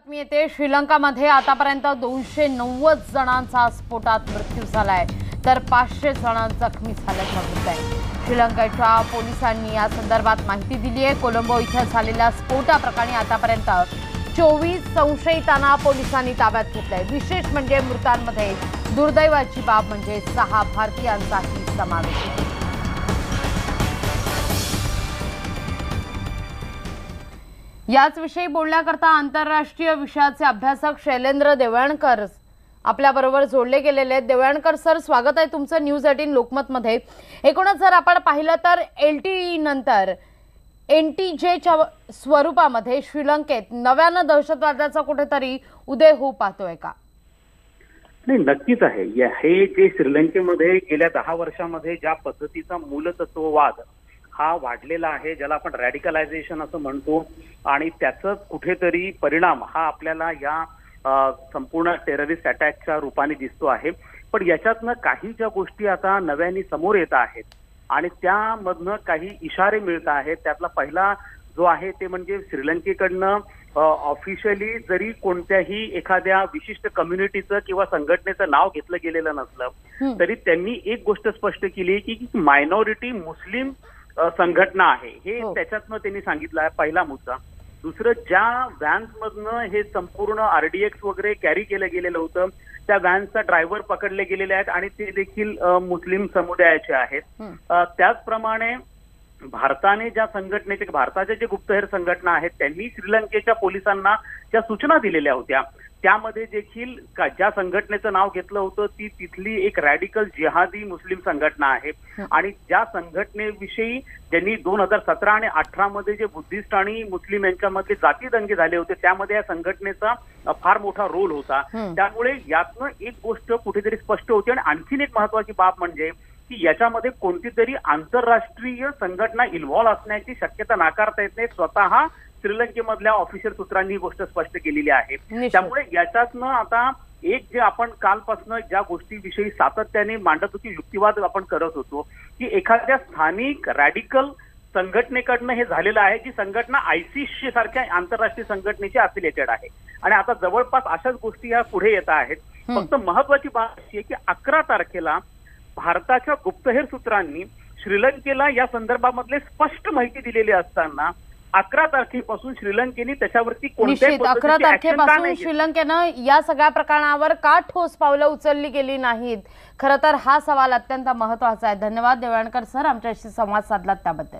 बातमी येते। श्रीलंकामध्ये आतापर्यंत 290 जणांचा स्फोटात मृत्यू झालाय तर 500 जण जखमी झाल्याचं वृत्त आहे। श्रीलंकेच्या पोलिसांनी या संदर्भात माहिती दिली आहे। कोलंबो इथं झालेल्या स्फोटाप्रकरणी आतापर्यंत 24 संशयितांना पोलिसांनी ताब्यात घेतलंय। विशेष म्हणजे मृतांमध्ये दुर्दैवाची बाब म्हणजे 6 भारतीयांचाही समावेश आहे। याच विषयी बोलण्याकरता आंतरराष्ट्रीय विषयाचे अभ्यासक शैलेंद्र देवळणकर आपल्या बरोबर जोडले गेलेले आहेत। देवळणकर सर, स्वागत आहे तुमचं न्यूज 18 लोकमत मध्ये। एकूणच जर आपण पाहिलं तर LTE नंतर NTJच्या स्वरूपामध्ये श्रीलंकेत नव्यानं दहशतवादाचा कुठेतरी उदय होऊ पाहतोय का? नाही, नक्कीच आहे। हे जे श्रीलंकेमध्ये गेल्या 10 वर्षांमध्ये ज्या पद्धतीचा मूलतत्ववाद हा वाढलेला आहे, ज्याला आपण रॅडिकलायझेशन असं म्हणतो, आणि त्याचा कुठेतरी परिणाम हा आपल्याला या संपूर्ण टेररिस्ट अटॅकच्या रूपाने दिसतो आहे। पण याच्यातनं काही ज्या गोष्टी आता नव्याने समोर येत आहेत आणि त्यामधनं काही इशारे मिळत आहेत, त्यातला पहिला जो आहे ते म्हणजे श्रीलंकेकडनं ऑफिशियली जरी कोणत्याही एखाद्या विशिष्ट कम्युनिटीचं किंवा संघटनेचं नाव घेतलं गेलेलं नसलं तरी त्यांनी एक गोष्ट स्पष्ट केली की मायनॉरिटी मुस्लिम संघटना आहे, हे त्याच्यातनं त्यांनी सांगितलं आहे, पहिला मुद्दा। दुसरं, ज्या व्हॅन्स मधनं हे संपूर्ण RDX वगैरे कॅरी केलं गेलेलं होतं त्या व्हॅन्सचा ड्रायव्हर पकडले गेलेले आहेत आणि ते देखील मुस्लिम समुदायाचे आहेत। त्याचप्रमाणे भारताने ज्या संघटनेचे, भारताच्या जे गुप्तहेर संघटना आहेत त्यांनी श्रीलंकेच्या पोलिसांना ज्या सूचना दिलेल्या होत्या त्यामध्ये देखील ज्या संघटनेचं नाव घेतलं होतं ती तिथली एक रॅडिकल जिहादी मुस्लिम संघटना आहे। आणि ज्या संघटनेविषयी ज्यांनी 2017 आणि 18 मध्ये जे बुद्धिस्ट आणि मुस्लिम यांच्यामध्ये जाती दंगे झाले होते त्यामध्ये या संघटनेचा फार मोठा रोल होता। त्यामुळे यातनं एक गोष्ट कुठेतरी स्पष्ट होती। आणि आणखीन एक महत्वाची बाब म्हणजे की याच्यामध्ये कोणती तरी आंतरराष्ट्रीय संघटना इन्व्हॉल्व असण्याची शक्यता नाकारता येत नाही। स्वतः श्रीलंकेमधल्या ऑफिशियल सूत्रांनी ही गोष्ट स्पष्ट केलेली आहे। त्यामुळे याच्यातनं आता एक जे आपण कालपासून ज्या गोष्टीविषयी सातत्याने मांडत होती, युक्तिवाद आपण करत होतो की एखाद्या स्थानिक रॅडिकल संघटनेकडनं हे झालेलं आहे, जी संघटना ISIS सारख्या आंतरराष्ट्रीय संघटनेशी अफिलिएटेड आहे। आणि आता जवळपास अशाच गोष्टी या पुढे येत आहेत। फक्त महत्वाची बाब अशी आहे की 11 तारखेला भारताच्या गुप्तहेर सूत्रांनी श्रीलंकेला या संदर्भामधले स्पष्ट माहिती दिलेली असताना 11 तारखेपासून श्रीलंकेने त्याच्यावरती कोणत्याही 11 तारखेपासून श्रीलंकेनं या सगळ्या प्रकरणावर का ठोस पावलं उचलली गेली नाहीत? खरं तर हा सवाल अत्यंत महत्वाचा आहे। धन्यवाद देवळणकर सर, आमच्याशी संवाद साधलात त्याबद्दल।